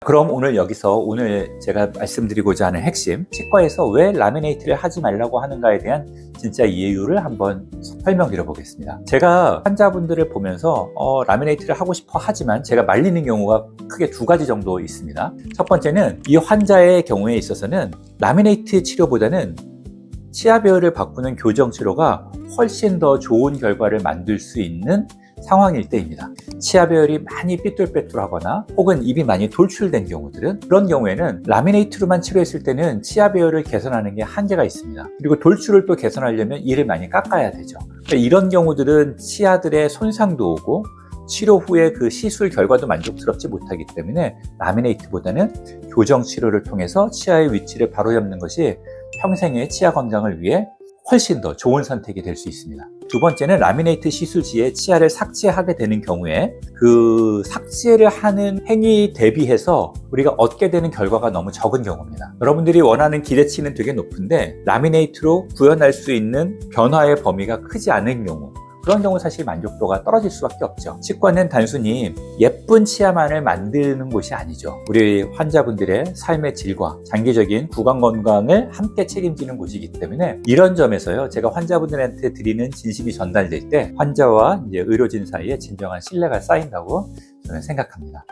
그럼 오늘 제가 말씀드리고자 하는 핵심, 치과에서 왜 라미네이트를 하지 말라고 하는가에 대한 진짜 이유를 한번 설명드려 보겠습니다. 제가 환자분들을 보면서 라미네이트를 하고 싶어 하지만 제가 말리는 경우가 크게 두 가지 정도 있습니다. 첫 번째는 이 환자의 경우에 있어서는 라미네이트 치료보다는 치아 배열을 바꾸는 교정 치료가 훨씬 더 좋은 결과를 만들 수 있는 상황일 때입니다. 치아 배열이 많이 삐뚤빼뚤하거나 혹은 입이 많이 돌출된 경우들은, 그런 경우에는 라미네이트로만 치료했을 때는 치아 배열을 개선하는 게 한계가 있습니다. 그리고 돌출을 또 개선하려면 이를 많이 깎아야 되죠. 그러니까 이런 경우들은 치아들의 손상도 오고 치료 후에 그 시술 결과도 만족스럽지 못하기 때문에 라미네이트보다는 교정 치료를 통해서 치아의 위치를 바로 잡는 것이 평생의 치아 건강을 위해 훨씬 더 좋은 선택이 될 수 있습니다. 두 번째는 라미네이트 시술 시에 치아를 삭제하게 되는 경우에 그 삭제를 하는 행위 대비해서 우리가 얻게 되는 결과가 너무 적은 경우입니다. 여러분들이 원하는 기대치는 되게 높은데 라미네이트로 구현할 수 있는 변화의 범위가 크지 않은 경우, 그런 경우 사실 만족도가 떨어질 수밖에 없죠. 치과는 단순히 예쁜 치아만을 만드는 곳이 아니죠. 우리 환자분들의 삶의 질과 장기적인 구강 건강을 함께 책임지는 곳이기 때문에 이런 점에서요, 제가 환자분들한테 드리는 진심이 전달될 때 환자와 이제 의료진 사이에 진정한 신뢰가 쌓인다고 저는 생각합니다.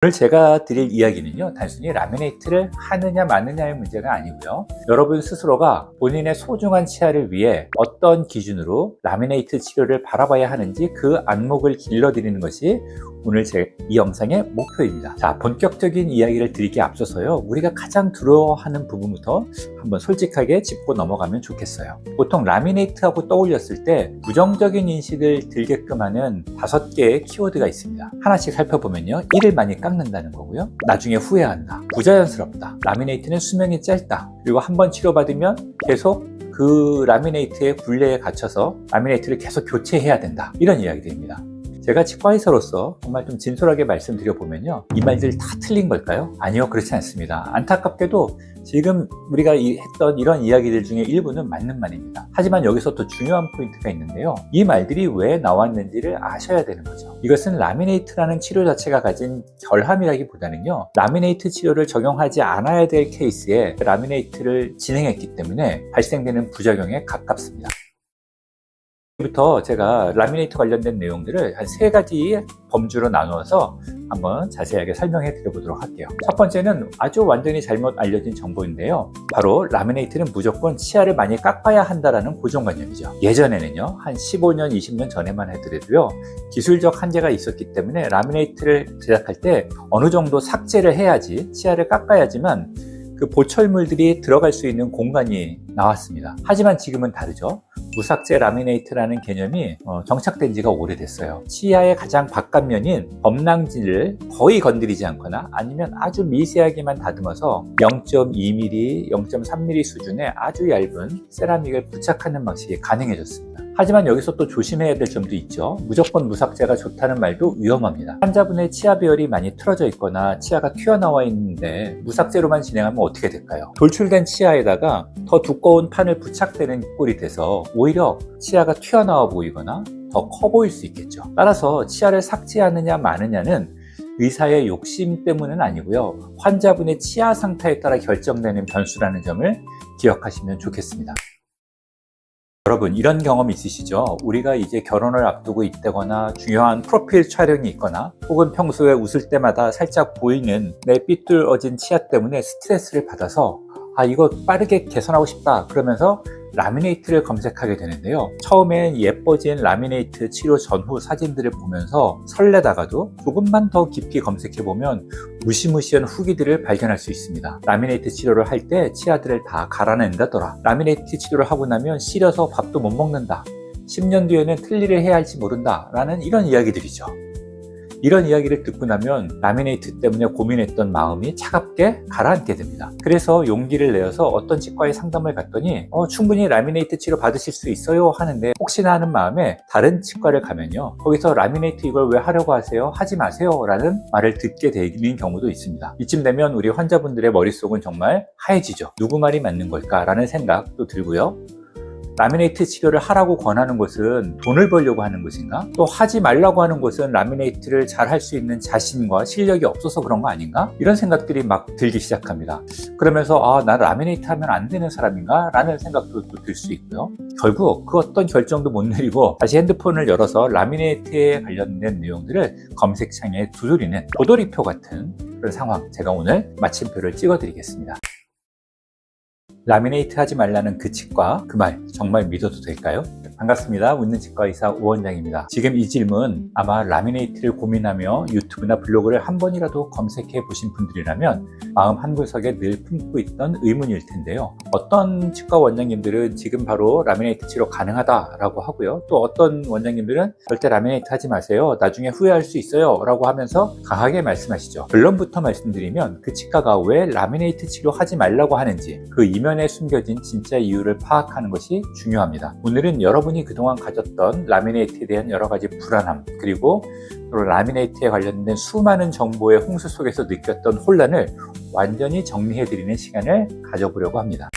오늘 제가 드릴 이야기는요, 단순히 라미네이트를 하느냐 마느냐의 문제가 아니고요, 여러분 스스로가 본인의 소중한 치아를 위해 어떤 기준으로 라미네이트 치료를 바라봐야 하는지 그 안목을 길러드리는 것이 오늘 이 영상의 목표입니다. 자, 본격적인 이야기를 드리기에 앞서서요, 우리가 가장 두려워하는 부분부터 한번 솔직하게 짚고 넘어가면 좋겠어요. 보통 라미네이트하고 떠올렸을 때 부정적인 인식을 들게끔 하는 5개의 키워드가 있습니다. 하나씩 살펴보면요, 이를 많이 깎는다는 거고요, 나중에 후회한다, 부자연스럽다, 라미네이트는 수명이 짧다, 그리고 한번 치료받으면 계속 그 라미네이트의 굴레에 갇혀서 라미네이트를 계속 교체해야 된다, 이런 이야기들입니다. 제가 치과의사로서 정말 좀 진솔하게 말씀드려보면요, 이 말들 다 틀린 걸까요? 아니요, 그렇지 않습니다. 안타깝게도 지금 우리가 했던 이런 이야기들 중에 일부는 맞는 말입니다. 하지만 여기서 또 중요한 포인트가 있는데요, 이 말들이 왜 나왔는지를 아셔야 되는 거죠. 이것은 라미네이트라는 치료 자체가 가진 결함이라기보다는요, 라미네이트 치료를 적용하지 않아야 될 케이스에 라미네이트를 진행했기 때문에 발생되는 부작용에 가깝습니다. 부터 제가 라미네이트 관련된 내용들을 한 3가지 범주로 나누어서 한번 자세하게 설명해 드려보도록 할게요. 첫 번째는 아주 완전히 잘못 알려진 정보인데요, 바로 라미네이트는 무조건 치아를 많이 깎아야 한다라는 고정관념이죠. 예전에는요, 한 15년, 20년 전에만 해더라도요, 기술적 한계가 있었기 때문에 라미네이트를 제작할 때 어느 정도 삭제를 해야지, 치아를 깎아야지만 그 보철물들이 들어갈 수 있는 공간이 나왔습니다. 하지만 지금은 다르죠. 무삭제 라미네이트라는 개념이 정착된 지가 오래됐어요. 치아의 가장 바깥면인 범랑질을 거의 건드리지 않거나 아니면 아주 미세하게만 다듬어서 0.2mm, 0.3mm 수준의 아주 얇은 세라믹을 부착하는 방식이 가능해졌습니다. 하지만 여기서 또 조심해야 될 점도 있죠. 무조건 무삭제가 좋다는 말도 위험합니다. 환자분의 치아 배열이 많이 틀어져 있거나 치아가 튀어나와 있는데 무삭제로만 진행하면 어떻게 될까요? 돌출된 치아에다가 더 두꺼운 판을 부착되는 꼴이 돼서 오히려 치아가 튀어나와 보이거나 더 커 보일 수 있겠죠. 따라서 치아를 삭제하느냐 마느냐는 의사의 욕심 때문은 아니고요, 환자분의 치아 상태에 따라 결정되는 변수라는 점을 기억하시면 좋겠습니다. 여러분, 이런 경험 있으시죠? 우리가 이제 결혼을 앞두고 있다거나 중요한 프로필 촬영이 있거나 혹은 평소에 웃을 때마다 살짝 보이는 내 삐뚤어진 치아 때문에 스트레스를 받아서 이거 빠르게 개선하고 싶다 그러면서 라미네이트를 검색하게 되는데요, 처음엔 예뻐진 라미네이트 치료 전후 사진들을 보면서 설레다가도 조금만 더 깊이 검색해보면 무시무시한 후기들을 발견할 수 있습니다. 라미네이트 치료를 할 때 치아들을 다 갈아낸다더라, 라미네이트 치료를 하고 나면 시려서 밥도 못 먹는다, 10년 뒤에는 틀니를 해야 할지 모른다 라는 이런 이야기들이죠. 이런 이야기를 듣고 나면 라미네이트 때문에 고민했던 마음이 차갑게 가라앉게 됩니다. 그래서 용기를 내어서 어떤 치과에 상담을 갔더니 충분히 라미네이트 치료 받으실 수 있어요 하는데, 혹시나 하는 마음에 다른 치과를 가면요, 거기서 라미네이트 이걸 왜 하려고 하세요? 하지 마세요 라는 말을 듣게 되는 경우도 있습니다. 이쯤 되면 우리 환자분들의 머릿속은 정말 하얘지죠. 누구 말이 맞는 걸까 라는 생각도 들고요, 라미네이트 치료를 하라고 권하는 것은 돈을 벌려고 하는 것인가? 또 하지 말라고 하는 것은 라미네이트를 잘 할 수 있는 자신과 실력이 없어서 그런 거 아닌가? 이런 생각들이 막 들기 시작합니다. 그러면서 나 라미네이트 하면 안 되는 사람인가? 라는 생각도 들 수 있고요. 결국 그 어떤 결정도 못 내리고 다시 핸드폰을 열어서 라미네이트에 관련된 내용들을 검색창에 두드리는 도돌이표 같은 그런 상황, 제가 오늘 마침표를 찍어 드리겠습니다. 라미네이트 하지 말라는 그 치과, 그 말 정말 믿어도 될까요? 반갑습니다. 웃는 치과의사 우원장입니다. 지금 이 질문 아마 라미네이트를 고민하며 유튜브나 블로그를 한 번이라도 검색해 보신 분들이라면 마음 한구석에 늘 품고 있던 의문일 텐데요. 어떤 치과 원장님들은 지금 바로 라미네이트 치료 가능하다라고 하고요. 또 어떤 원장님들은 절대 라미네이트 하지 마세요. 나중에 후회할 수 있어요. 라고 하면서 강하게 말씀하시죠. 결론부터 말씀드리면 그 치과가 왜 라미네이트 치료 하지 말라고 하는지 그 이면에 숨겨진 진짜 이유를 파악하는 것이 중요합니다. 오늘은 여러분이 그동안 가졌던 라미네이트에 대한 여러 가지 불안함, 그리고 또 라미네이트에 관련된 수많은 정보의 홍수 속에서 느꼈던 혼란을 완전히 정리해드리는 시간을 가져보려고 합니다.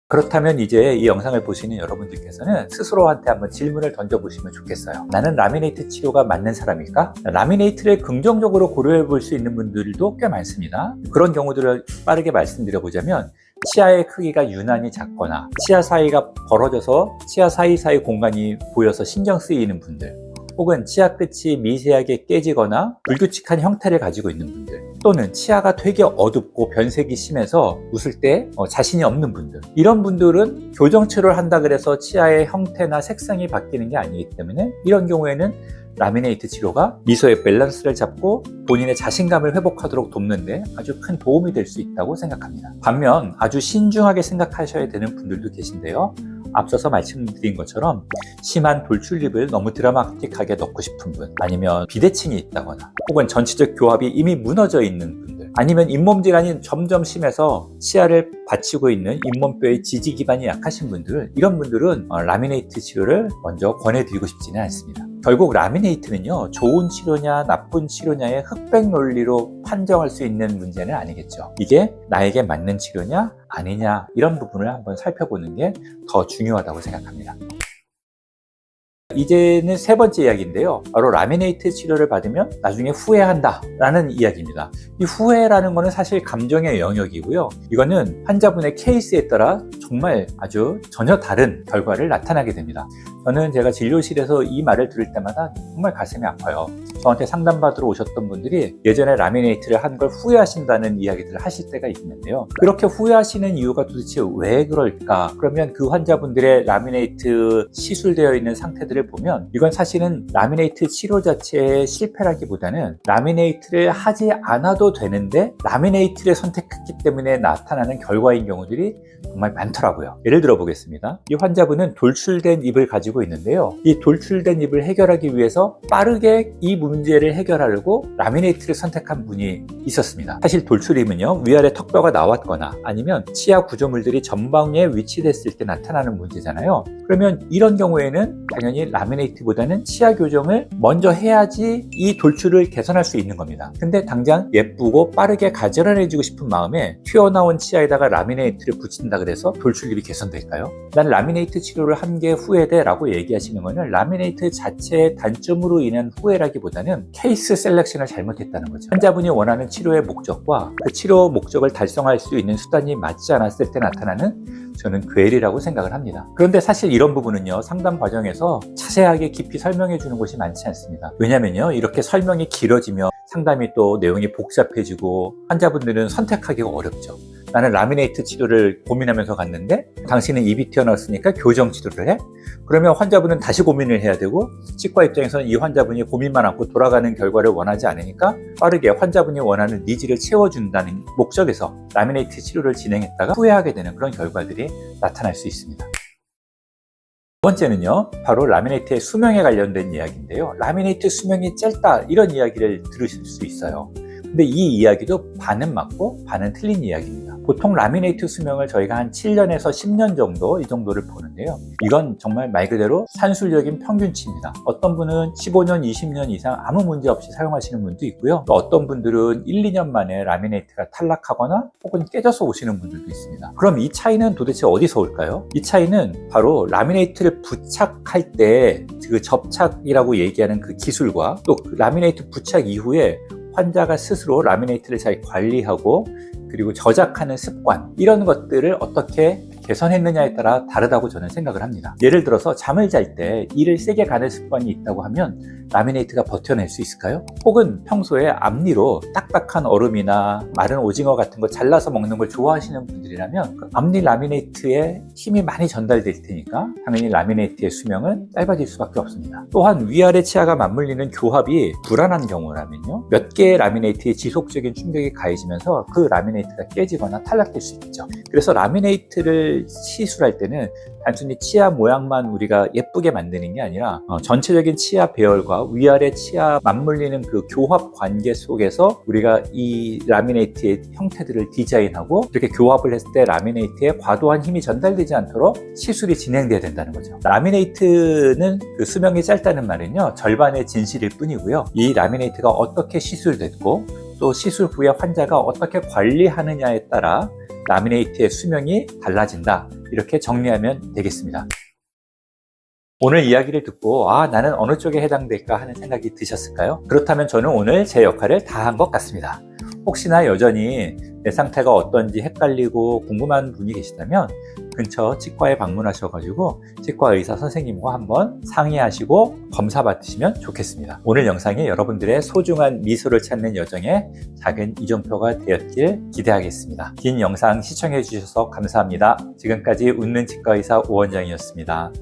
그렇다면 이제 이 영상을 보시는 여러분들께서는 스스로한테 한번 질문을 던져보시면 좋겠어요. 나는 라미네이트 치료가 맞는 사람일까? 라미네이트를 긍정적으로 고려해 볼 수 있는 분들도 꽤 많습니다. 그런 경우들을 빠르게 말씀드려보자면 치아의 크기가 유난히 작거나 치아 사이가 벌어져서 치아 사이사이 공간이 보여서 신경 쓰이는 분들, 혹은 치아 끝이 미세하게 깨지거나 불규칙한 형태를 가지고 있는 분들, 또는 치아가 되게 어둡고 변색이 심해서 웃을 때 자신이 없는 분들, 이런 분들은 교정치료를 한다 그래서 치아의 형태나 색상이 바뀌는 게 아니기 때문에 이런 경우에는 라미네이트 치료가 미소의 밸런스를 잡고 본인의 자신감을 회복하도록 돕는데 아주 큰 도움이 될 수 있다고 생각합니다. 반면 아주 신중하게 생각하셔야 되는 분들도 계신데요. 앞서서 말씀드린 것처럼 심한 돌출립을 너무 드라마틱하게 넣고 싶은 분, 아니면 비대칭이 있다거나 혹은 전체적 교합이 이미 무너져 있는 분들, 아니면 잇몸 질환이 점점 심해서 치아를 받치고 있는 잇몸뼈의 지지 기반이 약하신 분들, 이런 분들은 라미네이트 치료를 먼저 권해드리고 싶지는 않습니다. 결국 라미네이트는요, 좋은 치료냐 나쁜 치료냐의 흑백 논리로 판정할 수 있는 문제는 아니겠죠. 이게 나에게 맞는 치료냐 아니냐, 이런 부분을 한번 살펴보는 게 더 중요하다고 생각합니다. 이제는 세 번째 이야기인데요. 바로 라미네이트 치료를 받으면 나중에 후회한다 라는 이야기입니다. 이 후회라는 거는 사실 감정의 영역이고요. 이거는 환자분의 케이스에 따라 정말 아주 전혀 다른 결과를 나타나게 됩니다. 저는 제가 진료실에서 이 말을 들을 때마다 정말 가슴이 아파요. 저한테 상담받으러 오셨던 분들이 예전에 라미네이트를 한 걸 후회하신다는 이야기들을 하실 때가 있는데요. 그렇게 후회하시는 이유가 도대체 왜 그럴까? 그러면 그 환자분들의 라미네이트 시술되어 있는 상태들을 보면 이건 사실은 라미네이트 치료 자체의 실패라기보다는 라미네이트를 하지 않아도 되는데 라미네이트를 선택했기 때문에 나타나는 결과인 경우들이 정말 많더라고요. 예를 들어 보겠습니다. 이 환자분은 돌출된 입을 가지고 있는데요. 이 돌출된 입을 해결하기 위해서 빠르게 이 문제를 해결하려고 라미네이트를 선택한 분이 있었습니다. 사실 돌출입은요, 위아래 턱뼈가 나왔거나 아니면 치아 구조물들이 전방에 위치됐을 때 나타나는 문제잖아요. 그러면 이런 경우에는 당연히 라미네이트보다는 치아 교정을 먼저 해야지 이 돌출을 개선할 수 있는 겁니다. 근데 당장 예쁘고 빠르게 가절해주고 싶은 마음에 튀어나온 치아에다가 라미네이트를 붙인다 그래서 돌출입이 개선될까요? 난 라미네이트 치료를 한 게 후회돼 라고 얘기하시는 거는 라미네이트 자체의 단점으로 인한 후회라기보다는 케이스 셀렉션을 잘못했다는 거죠. 환자분이 원하는 치료의 목적과 그 치료 목적을 달성할 수 있는 수단이 맞지 않았을 때 나타나는, 저는 괴리라고 생각을 합니다. 그런데 사실 이런 부분은요, 상담 과정에서 자세하게 깊이 설명해 주는 곳이 많지 않습니다. 왜냐면요, 이렇게 설명이 길어지면 상담이 또 내용이 복잡해지고 환자분들은 선택하기가 어렵죠. 나는 라미네이트 치료를 고민하면서 갔는데 당신은 입이 튀어나왔으니까 교정 치료를 해? 그러면 환자분은 다시 고민을 해야 되고, 치과 입장에서는 이 환자분이 고민만 않고 돌아가는 결과를 원하지 않으니까 빠르게 환자분이 원하는 니즈를 채워준다는 목적에서 라미네이트 치료를 진행했다가 후회하게 되는 그런 결과들이 나타날 수 있습니다. 두 번째는요, 바로 라미네이트의 수명에 관련된 이야기인데요. 라미네이트 수명이 짧다, 이런 이야기를 들으실 수 있어요. 근데 이 이야기도 반은 맞고 반은 틀린 이야기입니다. 보통 라미네이트 수명을 저희가 한 7년에서 10년 정도 이 정도를 보는데요. 이건 정말 말 그대로 산술적인 평균치입니다. 어떤 분은 15년, 20년 이상 아무 문제 없이 사용하시는 분도 있고요. 또 어떤 분들은 1, 2년 만에 라미네이트가 탈락하거나 혹은 깨져서 오시는 분들도 있습니다. 그럼 이 차이는 도대체 어디서 올까요? 이 차이는 바로 라미네이트를 부착할 때 그 접착이라고 얘기하는 그 기술과 또 그 라미네이트 부착 이후에 환자가 스스로 라미네이트를 잘 관리하고 그리고 저작하는 습관, 이런 것들을 어떻게 개선했느냐에 따라 다르다고 저는 생각을 합니다. 예를 들어서 잠을 잘 때 이를 세게 가는 습관이 있다고 하면 라미네이트가 버텨낼 수 있을까요? 혹은 평소에 앞니로 딱딱한 얼음이나 마른 오징어 같은 거 잘라서 먹는 걸 좋아하시는 분들이라면 그 앞니 라미네이트에 힘이 많이 전달될 테니까 당연히 라미네이트의 수명은 짧아질 수밖에 없습니다. 또한 위아래 치아가 맞물리는 교합이 불안한 경우라면요, 몇 개의 라미네이트에 지속적인 충격이 가해지면서 그 라미네이트가 깨지거나 탈락될 수 있죠. 그래서 라미네이트를 시술할 때는 단순히 치아 모양만 우리가 예쁘게 만드는 게 아니라 전체적인 치아 배열과 위아래 치아 맞물리는 그 교합 관계 속에서 우리가 이 라미네이트의 형태들을 디자인하고 이렇게 교합을 했을 때 라미네이트에 과도한 힘이 전달되지 않도록 시술이 진행돼야 된다는 거죠. 라미네이트는 그 수명이 짧다는 말은요, 절반의 진실일 뿐이고요. 이 라미네이트가 어떻게 시술됐고 또 시술 후에 환자가 어떻게 관리하느냐에 따라 라미네이트의 수명이 달라진다, 이렇게 정리하면 되겠습니다. 오늘 이야기를 듣고 나는 어느 쪽에 해당될까 하는 생각이 드셨을까요? 그렇다면 저는 오늘 제 역할을 다 한 것 같습니다. 혹시나 여전히 내 상태가 어떤지 헷갈리고 궁금한 분이 계시다면 근처 치과에 방문하셔가지고 치과 의사 선생님과 한번 상의하시고 검사 받으시면 좋겠습니다. 오늘 영상이 여러분들의 소중한 미소를 찾는 여정에 작은 이정표가 되었길 기대하겠습니다. 긴 영상 시청해 주셔서 감사합니다. 지금까지 웃는 치과 의사 오원장이었습니다.